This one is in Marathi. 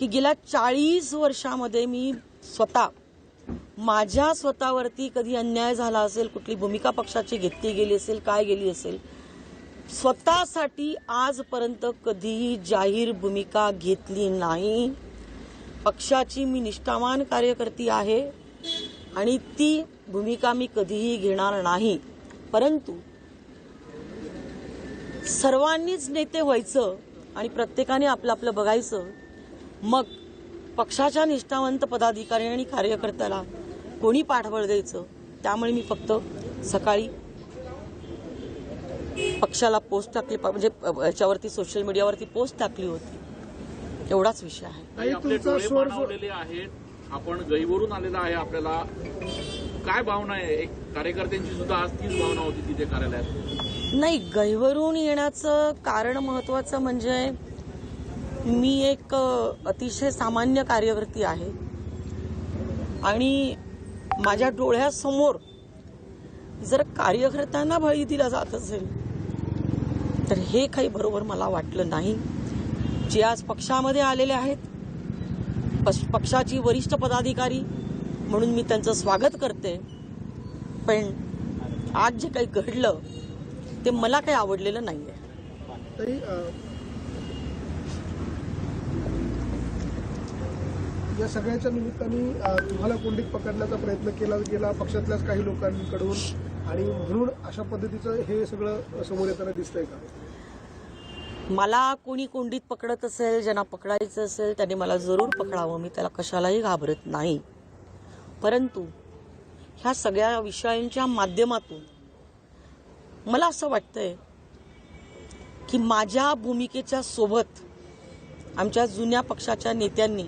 की गेल्या 40 वर्षामध्ये मी माझ्या स्वतःवरती कधी अन्याय झाला असेल, कुठली भूमिका पक्षाची घेतली गेली असेल, काय गेली असेल, स्वतःसाठी आजपर्यंत कधीही जाहीर भूमिका घेतली नाही. पक्षाची मी निष्ठावान कार्यकर्ती आहे आणि ती भूमिका मी कधीही घेणार नाही. परंतु सर्वांनीच नेते व्हायचं आणि प्रत्येकाने आपलं आपलं बघायचं, मग पक्षाच्या निष्ठावंत पदाधिकारी आणि कार्यकर्त्याला कोणी पाठबळ द्यायचं. त्यामुळे मी फक्त सकाळी पक्षाला पोस्ट टाकली, म्हणजे याच्यावरती सोशल मीडियावरती पोस्ट टाकली होती, एवढाच विषय आहे. आपले डोळे पाणावलेले आहेत, आपण गैवरून आलेला आहे. आपल्याला काय भावना आहे? एक कार्यकर्त्यांची सुद्धा आज तीच भावना होती तिथे कार्यालयात. नाही, गैवरून येण्याचं कारण महत्वाचं म्हणजे मी एक अतिशय सामान्य कार्यकर्ती आहे आणि माझ्या डोळ्यासमोर जर कार्यकर्त्यांना बळी दिला जात असेल तर हे काही बरोबर मला वाटलं नाही. जे आज पक्षामध्ये आलेले आहेत, पक्षाची वरिष्ठ पदाधिकारी म्हणून मी त्यांचं स्वागत करते, पण आज जे काही घडलं ते मला काही आवडलेलं नाहीये. तरी या सगळ्याच्या निमित्ताने तुम्हाला कोंडीत पकडण्याचा प्रयत्न केला गेला पक्षातल्याच काही लोकांकडून, आणि म्हणून अशा पद्धतीचं हे सगळं समोर येताना दिसतंय का? मला कोणी कोंडीत पकडत असेल, ज्यांना पकडायचं असेल त्यांनी मला जरूर पकडावं, मी त्याला कशालाही घाबरत नाही. परंतु ह्या सगळ्या विषयांच्या माध्यमातून मला असं वाटतंय की माझ्या भूमिकेच्या सोबत आमच्या जुन्या पक्षाच्या नेत्यांनी